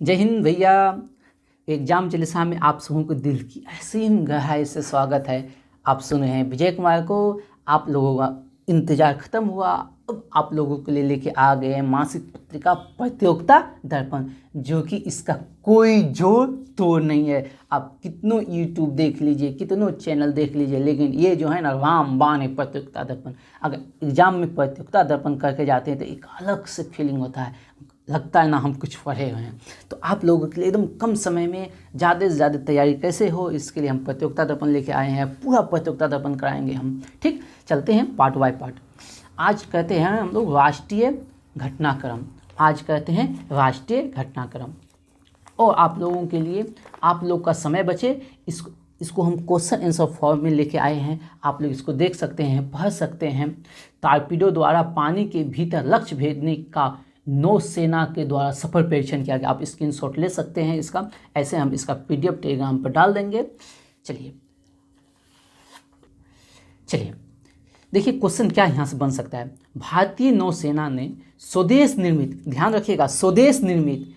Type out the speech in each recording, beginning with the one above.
जय हिंद भैया। एग्जाम जलसा में आप सबों को दिल की असीम गहराई से स्वागत है। आप सुने हैं विजय कुमार को। आप लोगों का इंतजार खत्म हुआ, अब आप लोगों के लिए लेके आ गए हैं मासिक पत्रिका प्रतियोगिता दर्पण, जो कि इसका कोई जोड़ तोड़ नहीं है। आप कितनों यूट्यूब देख लीजिए, कितनों चैनल देख लीजिए, लेकिन ये जो है ना रामबाण है प्रतियोगिता दर्पण। अगर एग्जाम में प्रतियोगिता दर्पण करके जाते हैं तो एक अलग से फीलिंग होता है, लगता है ना हम कुछ पढ़े हुए हैं। तो आप लोगों के लिए एकदम कम समय में ज़्यादा से ज़्यादा तैयारी कैसे हो, इसके लिए हम प्रतियोगिता दर्पण लेके आए हैं। पूरा प्रतियोगिता दर्पण कराएंगे हम। ठीक, चलते हैं पार्ट बाय पार्ट। आज कहते हैं हम लोग राष्ट्रीय घटनाक्रम। आज कहते हैं राष्ट्रीय घटनाक्रम, और आप लोगों के लिए आप लोग का समय बचे, इसको हम क्वेश्चन आंसर फॉर्म में लेके आए हैं। आप लोग इसको देख सकते हैं, पढ़ सकते हैं। टारपीडो द्वारा पानी के भीतर लक्ष्य भेजने का नौसेना के द्वारा सफल परीक्षण किया गया। आप स्क्रीनशॉट ले सकते हैं इसका, ऐसे हम इसका पीडीएफ टेलीग्राम पर डाल देंगे। चलिए देखिए क्वेश्चन क्या यहाँ से बन सकता है। भारतीय नौसेना ने स्वदेश निर्मित, ध्यान रखिएगा, स्वदेश निर्मित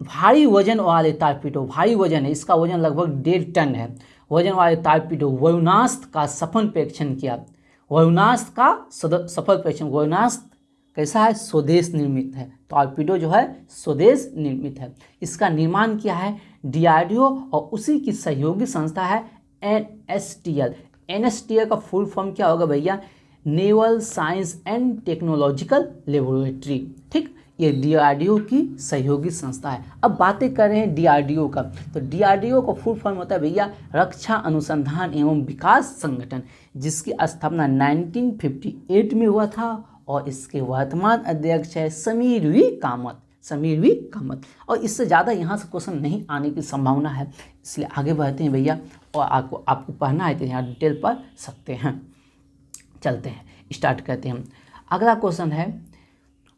भारी वजन वाले टारपीडो, भारी वजन है, इसका वजन लगभग 1.5 टन है, वजन वाले टारपीडो वरुणास्त्र का सफल परीक्षण किया। वरुणास्त्र का सफल परीक्षण, वरुणास्त्र कैसा है, स्वदेश निर्मित है। टॉर्पीडो जो है स्वदेश निर्मित है। इसका निर्माण किया है डीआरडीओ और उसी की सहयोगी संस्था है एनएसटीएल। एनएसटीएल का फुल फॉर्म क्या होगा भैया, naval science and technological laboratory. ठीक, ये डीआरडीओ की सहयोगी संस्था है। अब बातें कर रहे हैं डीआरडीओ का, तो डीआरडीओ का फुल फॉर्म होता है भैया रक्षा अनुसंधान एवं विकास संगठन, जिसकी स्थापना 1958 में हुआ था, और इसके वर्तमान अध्यक्ष है समीर वी कामत। और इससे ज़्यादा यहाँ से क्वेश्चन नहीं आने की संभावना है, इसलिए आगे बढ़ते हैं भैया। और आपको पढ़ना है तो यहाँ डिटेल पढ़ सकते हैं। चलते हैं, स्टार्ट करते हैं। अगला क्वेश्चन है,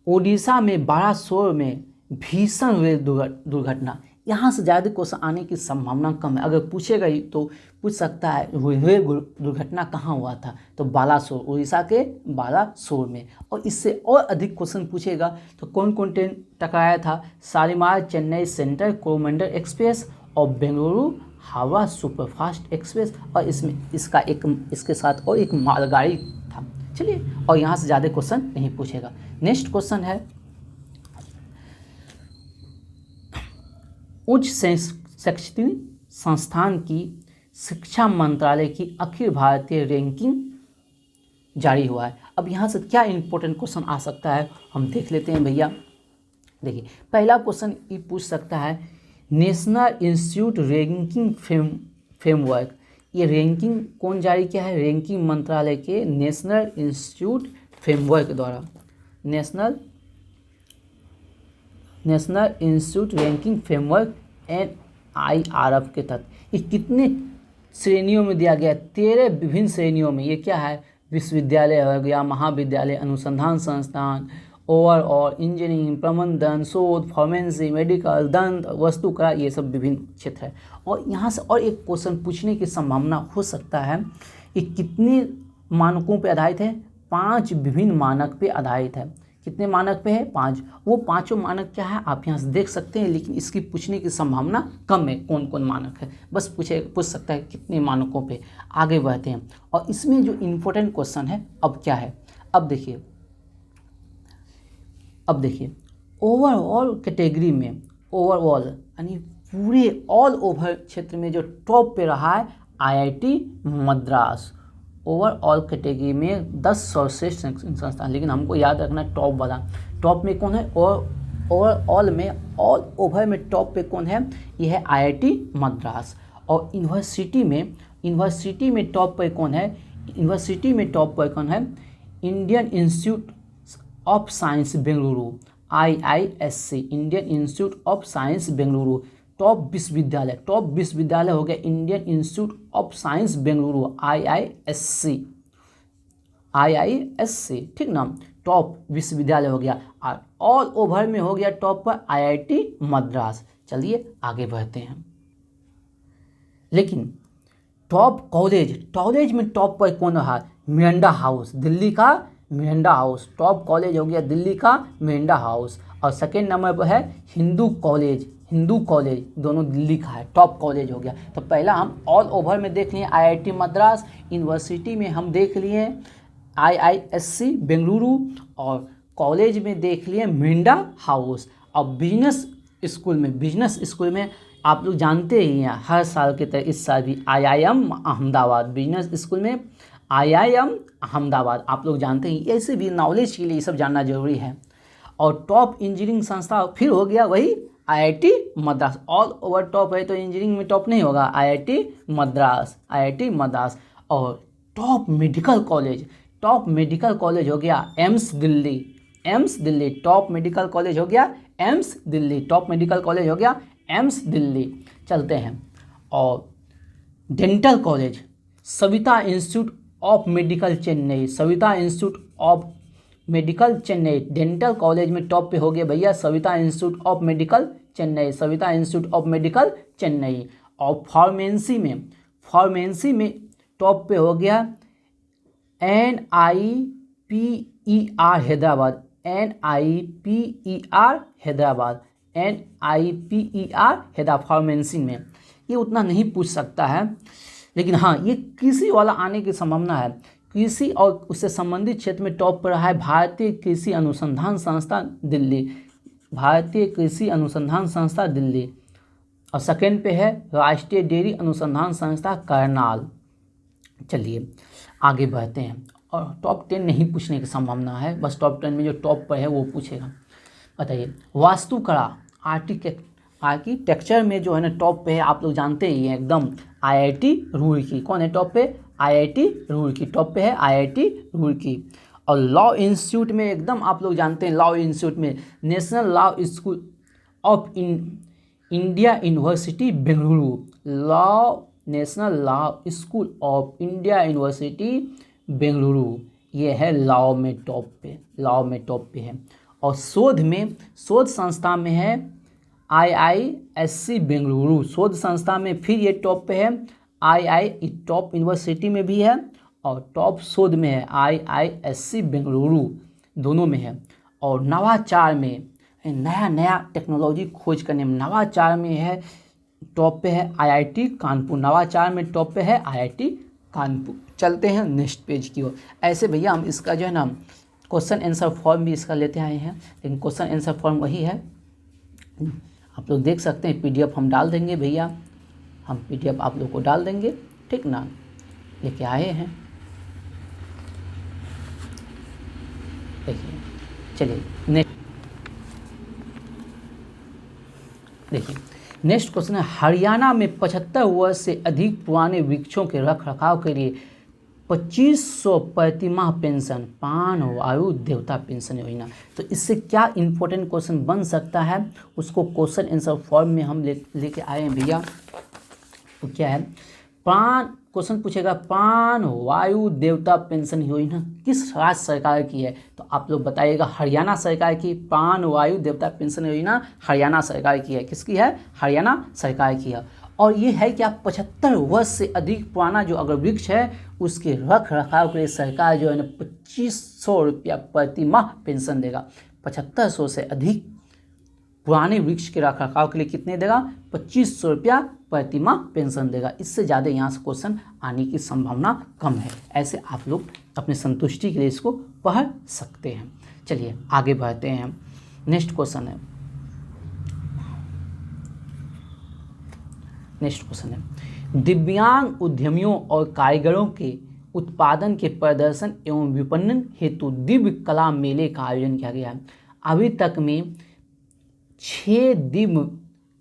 ओडिशा में बालासोर में भीषण रेल दुर्घटना। यहाँ से ज़्यादा क्वेश्चन आने की संभावना कम है। अगर पूछेगा ही तो पूछ सकता है रेल दुर्घटना कहाँ हुआ था, तो बालासोर, उड़ीसा के बालासोर में। और इससे और अधिक क्वेश्चन पूछेगा तो कौन कौन ट्रेन टकराया था, शालीमार चेन्नई सेंट्रल कोरोमंडल एक्सप्रेस और बेंगलुरु हावड़ा सुपरफास्ट एक्सप्रेस, और इसके साथ और एक मालगाड़ी था। चलिए, और यहाँ से ज़्यादा क्वेश्चन नहीं पूछेगा। नेक्स्ट क्वेश्चन है, उच्च शैक्षणिक संस्थान की शिक्षा मंत्रालय की अखिल भारतीय रैंकिंग जारी हुआ है। अब यहाँ से क्या इंपॉर्टेंट क्वेश्चन आ सकता है, हम देख लेते हैं भैया। देखिए, पहला क्वेश्चन ये पूछ सकता है, नेशनल इंस्टीट्यूट रैंकिंग फ्रेमवर्क, ये रैंकिंग कौन जारी किया है, रैंकिंग मंत्रालय के नेशनल इंस्टीट्यूट फ्रेमवर्क द्वारा, national institute ranking framework NIRF के तहत। ये कितने श्रेणियों में दिया गया है, 13 विभिन्न श्रेणियों में। ये क्या है, विश्वविद्यालय हो गया, महाविद्यालय, अनुसंधान संस्थान, ओवरऑल, इंजीनियरिंग, प्रबंधन, शोध, फार्मेसी, मेडिकल, दंत, वास्तुकला, ये सब विभिन्न क्षेत्र है। और यहाँ से और एक क्वेश्चन पूछने की संभावना हो सकता है, ये कितने मानकों पर आधारित है, 5 विभिन्न मानक पे आधारित है। कितने मानक पे है, 5। वो पांचों मानक क्या है आप यहाँ से देख सकते हैं, लेकिन इसकी पूछने की संभावना कम है कौन कौन मानक है, बस पूछ सकता है कितने मानकों पे। आगे बढ़ते हैं, और इसमें जो इम्पोर्टेंट क्वेश्चन है अब क्या है, अब देखिए ओवरऑल कैटेगरी में, ओवरऑल यानी पूरे ऑल ओवर क्षेत्र में जो टॉप पे रहा है IIT मद्रास। ओवरऑल कैटेगरी में 10 सर्वश्रेष्ठ संस्थान, लेकिन हमको याद रखना है टॉप वाला। टॉप में कौन है, और ओवरऑल में, ऑल ओवर में टॉप पे कौन है, ये है IIT मद्रास। और यूनिवर्सिटी में टॉप पे कौन है, Indian institute of science Bengaluru, IISC, Indian institute of science Bengaluru. Top विश्वविद्यालय हो गया Indian institute of science Bengaluru, IISC, ठीक ना, टॉप विश्वविद्यालय हो गया। और ऑल ओवर में हो गया टॉप पर IIT मद्रास। चलिए आगे बढ़ते हैं। लेकिन टॉप कॉलेज में टॉप पर कौन रहा, मिरांडा हाउस, दिल्ली का मिरांडा हाउस। टॉप कॉलेज हो गया दिल्ली का मिरांडा हाउस। और सेकेंड नंबर पर है हिंदू कॉलेज, हिंदू कॉलेज, दोनों दिल्ली का है, टॉप कॉलेज हो गया। तो पहला हम ऑल ओवर में देख लिए आईआईटी मद्रास, यूनिवर्सिटी में हम देख लिए आईआईएससी बेंगलुरु, और कॉलेज में देख लिए मिंडा हाउस। और बिजनेस स्कूल में आप लोग जानते ही हैं, हर साल के तरह इस साल भी आईआईएम अहमदाबाद, बिजनेस स्कूल में आईआईएम अहमदाबाद, आप लोग जानते ही, ऐसे भी नॉलेज के लिए ये सब जानना जरूरी है। और टॉप इंजीनियरिंग संस्था फिर हो गया वही IIT Madras, all over top है तो इंजीनियरिंग में टॉप नहीं होगा, आईआईटी मद्रास। और टॉप मेडिकल कॉलेज हो गया AIIMS Delhi, top medical college हो गया एम्स दिल्ली। चलते हैं, और dental college Savita institute of medical Chennai, dental college में टॉप पे हो गया भैया Savita institute of medical Chennai. और फार्मेसी में टॉप पे हो गया NIPER हैदराबाद फार्मेसी में। ये उतना नहीं पूछ सकता है, लेकिन हाँ ये कृषि वाला आने की संभावना है। कृषि और उससे संबंधित क्षेत्र में टॉप पर रहा है भारतीय कृषि अनुसंधान संस्था दिल्ली, और सेकेंड पे है राष्ट्रीय डेयरी अनुसंधान संस्था करनाल। चलिए आगे बढ़ते हैं, और टॉप 10 नहीं पूछने की संभावना है, बस टॉप 10 में जो टॉप पर है वो पूछेगा। बताइए, वास्तुकला आर्किटेक्चर में जो है ना टॉप पे है, आप लोग जानते ही हैं एकदम, आईआईटी रुड़की। कौन है टॉप पे? आईआईटी रुड़की टॉप पे है, आईआईटी रुड़की। और लॉ इंस्टीट्यूट में एकदम आप लोग जानते हैं, लॉ इंस्टीट्यूट में national law school of India university Bengaluru, national law school of India university Bengaluru, ये है लॉ में टॉप पे है। और शोध संस्था में है IISC बेंगलुरु, शोध संस्था में फिर ये टॉप पे है। टॉप यूनिवर्सिटी में भी है और टॉप शोध में है, IISC बेंगलुरु दोनों में है। और नवाचार में नया टेक्नोलॉजी खोज करने में नवाचार में है, टॉप पे है IIT कानपुर, नवाचार में टॉप पे है IIT कानपुर। चलते हैं नेक्स्ट पेज की ओर। ऐसे भैया हम इसका जो है ना क्वेश्चन आंसर फॉर्म भी इसका लेते आए हैं, लेकिन क्वेश्चन आंसर फॉर्म वही है, आप लोग देख सकते हैं। PDF हम डाल देंगे भैया, हम PDF आप लोग को डाल देंगे, ठीक ना, लेके आए हैं। देखिए, चलिए नेक्स्ट क्वेश्चन है, हरियाणा में 75 वर्ष से अधिक पुराने वृक्षों के रखरखाव के लिए 2500 प्रतिमाह पेंशन, प्राण वायु देवता पेंशन योजना। तो इससे क्या इंपॉर्टेंट क्वेश्चन बन सकता है, उसको क्वेश्चन आंसर फॉर्म में हम लेके आए हैं भैया। तो क्या है, क्वेश्चन पूछेगा प्राण वायु देवता पेंशन योजना किस राज्य सरकार की है, तो आप लोग बताइएगा हरियाणा सरकार की। प्राण वायु देवता पेंशन योजना हरियाणा सरकार की है। किसकी है? हरियाणा सरकार की है। और ये है क्या, 75 वर्ष से अधिक पुराना जो अगर वृक्ष है उसके रख रखाव के लिए सरकार जो है ना 2500 रुपया प्रति माह पेंशन देगा। 7500 से अधिक पुराने वृक्ष के रख रखाव के लिए कितने देगा? 2500 रुपया प्रति माह पेंशन देगा। इससे ज़्यादा यहाँ से क्वेश्चन आने की संभावना कम है। ऐसे आप लोग अपने संतुष्टि के लिए इसको पढ़ सकते हैं। चलिए आगे बढ़ते हैं। नेक्स्ट क्वेश्चन है, दिव्यांग उद्यमियों और कारीगरों के उत्पादन के प्रदर्शन एवं विपणन हेतु दिव्य कला मेले का आयोजन किया गया है। अभी तक में 6 दिव्य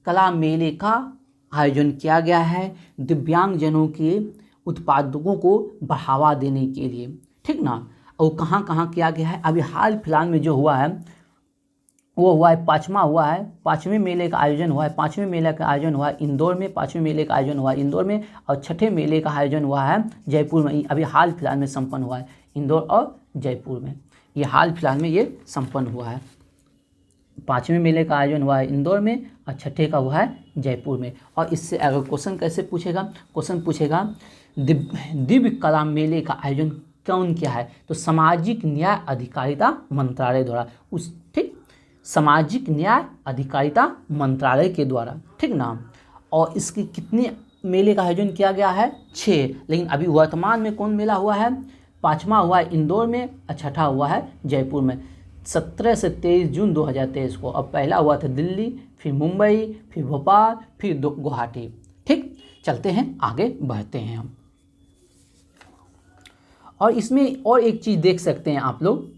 कला मेले का आयोजन किया गया है दिव्यांगजनों के उत्पादकों को बढ़ावा देने के लिए, ठीक ना। और कहाँ कहाँ किया गया है? अभी हाल फिलहाल में जो हुआ है वो हुआ है, 5वां हुआ है, 5वें मेले का आयोजन हुआ है। 5वें मेले का आयोजन हुआ है इंदौर में, 5वें मेले का आयोजन हुआ है इंदौर में, और 6ठे मेले का आयोजन हुआ है जयपुर में। अभी हाल फिलहाल में संपन्न हुआ है इंदौर और जयपुर में, ये हाल फिलहाल में ये संपन्न हुआ है। 5वें मेले का आयोजन हुआ है इंदौर में और 6ठे का हुआ है जयपुर में। और इससे अगर क्वेश्चन कैसे पूछेगा? क्वेश्चन पूछेगा दिव्य कला मेले का आयोजन कौन किया है? तो सामाजिक न्याय अधिकारिता मंत्रालय द्वारा, उस ठीक सामाजिक न्याय अधिकारिता मंत्रालय के द्वारा, ठीक ना। और इसके कितने मेले का आयोजन किया गया है? 6। लेकिन अभी वर्तमान में कौन मेला हुआ है? 5वां हुआ है इंदौर में और 6ठा हुआ है जयपुर में 17 से 23 जून 2023 को। अब पहला हुआ था दिल्ली, फिर मुंबई, फिर भोपाल, फिर गुवाहाटी। ठीक, चलते हैं आगे बढ़ते हैं हम। और इसमें और एक चीज़ देख सकते हैं आप लोग,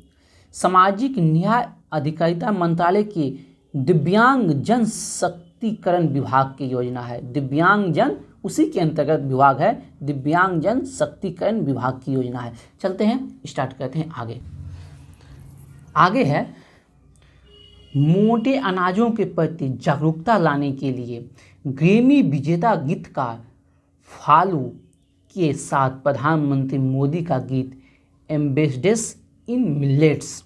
सामाजिक न्याय अधिकारिता मंत्रालय की दिव्यांग जन सशक्तिकरण विभाग की योजना है। दिव्यांग जन उसी के अंतर्गत विभाग है, दिव्यांग जन सशक्तिकरण विभाग की योजना है। चलते हैं, स्टार्ट करते हैं आगे। आगे है मोटे अनाजों के प्रति जागरूकता लाने के लिए ग्रैमी विजेता गीतकार फालू के साथ प्रधानमंत्री मोदी का गीत एम्बेसडर्स इन मिलेट्स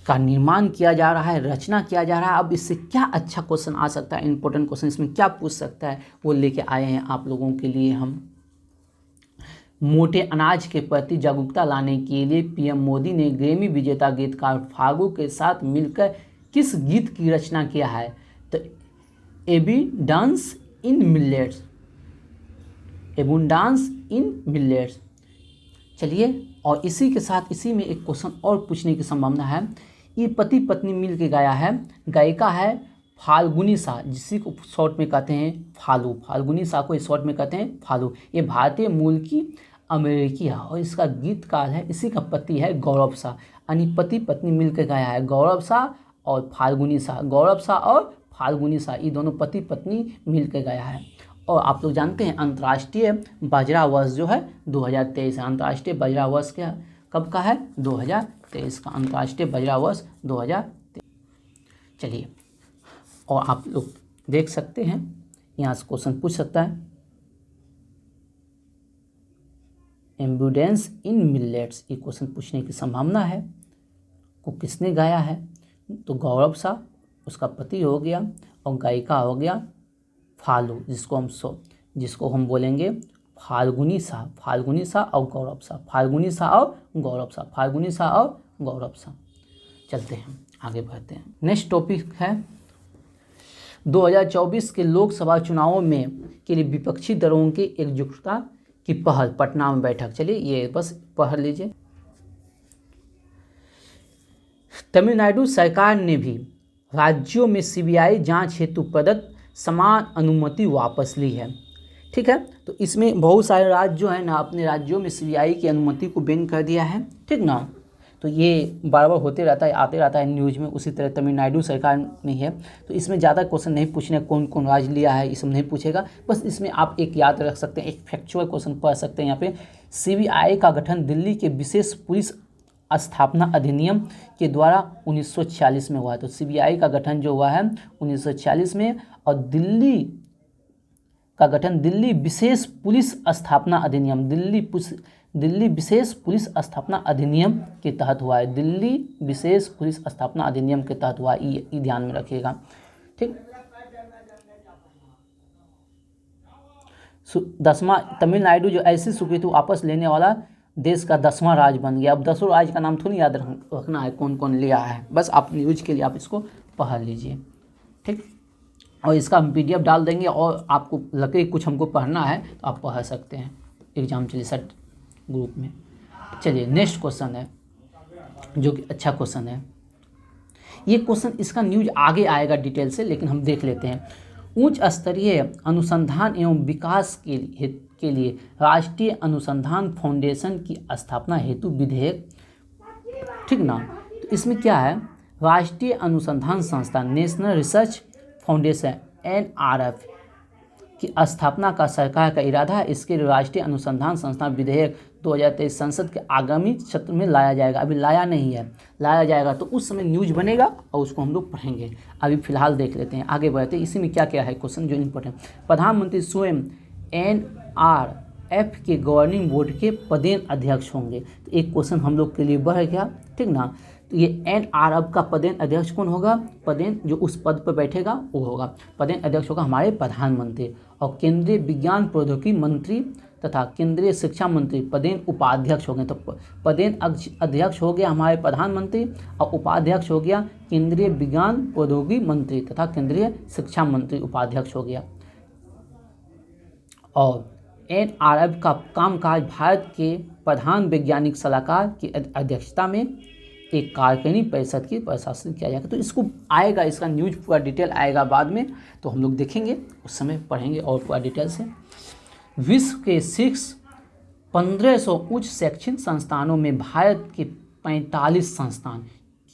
का निर्माण किया जा रहा है, रचना किया जा रहा है। अब इससे क्या अच्छा क्वेश्चन आ सकता है, इंपॉर्टेंट क्वेश्चन इसमें क्या पूछ सकता है, वो लेके आए हैं आप लोगों के लिए हम। मोटे अनाज के प्रति जागरूकता लाने के लिए पीएम मोदी ने ग्रैमी विजेता गीतकार फागू के साथ मिलकर किस गीत की रचना किया है? तो एबंडेंस इन मिलेट्स, एबंडेंस इन मिलेट्स। चलिए, और इसी के साथ इसी में एक क्वेश्चन और पूछने की संभावना है। ये पति पत्नी मिल के गाया है, गायिका है फाल्गुनी सा, जिसी को शॉर्ट में कहते हैं फालू। फाल्गुनी सा को शॉर्ट में कहते हैं फालू। ये भारतीय मूल की अमेरिकी है और इसका गीतकार है, इसी का पति है गौरव सा। यानी पति पत्नी मिल के गाया है, गौरव सा और फाल्गुनी सा। गौरव सा और फाल्गुनी सा, ये दोनों पति पत्नी मिल के गाया है। और आप लोग जानते हैं अंतर्राष्ट्रीय बाजरा वर्ष जो है 2023 है। अंतर्राष्ट्रीय बाजरा वर्ष क्या कब का है? 2023 का अंतर्राष्ट्रीय बाजरा वर्ष 2023। चलिए, और आप लोग देख सकते हैं यहाँ से क्वेश्चन पूछ सकता है, एम्बुडेंस इन मिलेट्स, ये क्वेश्चन पूछने की संभावना है। को किसने गाया है? तो गौरव सा उसका पति हो गया, और गायिका हो गया फालू, जिसको हम बोलेंगे फाल्गुनी सा। फाल्गुनी सा और गौरव सा, फाल्गुनी सा और गौरव सा, फाल्गुनी सा और गौरव सा। चलते हैं आगे बढ़ते हैं। नेक्स्ट टॉपिक है 2024 के लोकसभा चुनावों में के लिए विपक्षी दलों की एकजुटता की पहल, पटना में बैठक। चलिए, ये बस पढ़ लीजिए। तमिलनाडु सरकार ने भी राज्यों में सीबीआई जांच हेतु प्रदत्त समान अनुमति वापस ली है। ठीक है, तो इसमें बहुत सारे राज्य जो है ना, अपने राज्यों में सीबीआई की अनुमति को बैंड कर दिया है। ठीक ना, तो ये बार बार होते रहता है, आते रहता है न्यूज़ में। उसी तरह तमिलनाडु सरकार में है, तो इसमें ज़्यादा क्वेश्चन नहीं पूछने कौन कौन राज्य लिया है, ये सब नहीं पूछेगा। बस इसमें आप एक याद रख सकते हैं, एक फैक्चुअल क्वेश्चन पढ़ सकते हैं यहाँ पे। सीबीआई का गठन दिल्ली के विशेष पुलिस स्थापना अधिनियम के द्वारा 1946 में हुआ है। तो सीबीआई का गठन जो हुआ है 1946 में, और दिल्ली का गठन दिल्ली विशेष पुलिस स्थापना अधिनियम, दिल्ली विशेष पुलिस स्थापना अधिनियम के तहत हुआ है। दिल्ली विशेष पुलिस स्थापना अधिनियम के तहत हुआ है, ये ध्यान में रखिएगा। ठीक, 10वां तमिलनाडु जो ऐसी स्वीकृति वापस लेने वाला देश का 10वां राज्य बन गया। अब 10 राज्य का नाम थोड़ी याद रखना है कौन कौन लिया है, बस आप न्यूज के लिए आप इसको पढ़ लीजिए। ठीक, और इसका हम PDF डाल देंगे, और आपको लगे कुछ हमको पढ़ना है तो आप पढ़ सकते हैं एग्जाम चलिए सेट ग्रुप में। चलिए, नेक्स्ट क्वेश्चन है जो कि अच्छा क्वेश्चन है। ये क्वेश्चन इसका न्यूज आगे आएगा डिटेल से, लेकिन हम देख लेते हैं। उच्च स्तरीय अनुसंधान एवं विकास के लिए राष्ट्रीय अनुसंधान फाउंडेशन की स्थापना हेतु विधेयक। ठीक ना, तो इसमें क्या है, राष्ट्रीय अनुसंधान संस्थान नेशनल रिसर्च फाउंडेशन NRF की स्थापना का सरकार का इरादा है। इसके लिए राष्ट्रीय अनुसंधान संस्थान विधेयक 2023 संसद के आगामी सत्र में लाया जाएगा। अभी लाया नहीं है, लाया जाएगा तो उस समय न्यूज बनेगा और उसको हम लोग पढ़ेंगे। अभी फिलहाल देख लेते हैं, आगे बढ़ते हैं। इसी में क्या क्या है क्वेश्चन जो इम्पोर्टेंट। प्रधानमंत्री स्वयं NRF के गवर्निंग बोर्ड के पदेन अध्यक्ष होंगे। तो एक क्वेश्चन हम लोग के लिए बढ़ गया। ठीक ना, तो तो ये NRF का पदेन अध्यक्ष कौन होगा? पदेन जो उस पद पर बैठेगा वो होगा। पदेन अध्यक्ष होगा हमारे प्रधानमंत्री। और केंद्रीय विज्ञान प्रौद्योगिकी मंत्री तथा केंद्रीय शिक्षा मंत्री पदेन उपाध्यक्ष हो गए। तो पदेन अध्यक्ष हो गया हमारे प्रधानमंत्री और उपाध्यक्ष हो गया केंद्रीय विज्ञान प्रौद्योगिकी मंत्री तथा केंद्रीय शिक्षा मंत्री उपाध्यक्ष हो गया। और NRF का कामकाज भारत के प्रधान वैज्ञानिक सलाहकार की अध्यक्षता में एक कार्यकारिणी परिषद की प्रशासन किया जाएगा। तो इसको आएगा, इसका न्यूज पूरा डिटेल आएगा बाद में, तो हम लोग देखेंगे उस समय पढ़ेंगे और पूरा डिटेल से। विश्व के शीर्ष 1500 उच्च शैक्षणिक संस्थानों में भारत के 45 संस्थान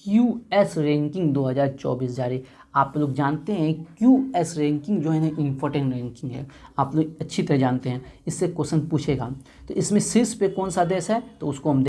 QS रैंकिंग 2024 जारी। आप लोग जानते हैं QS रैंकिंग जो है ना इम्पोर्टेंट रैंकिंग है, आप लोग अच्छी तरह जानते हैं, इससे क्वेश्चन पूछेगा। तो इसमें शीर्ष पे कौन सा देश है तो उसको हम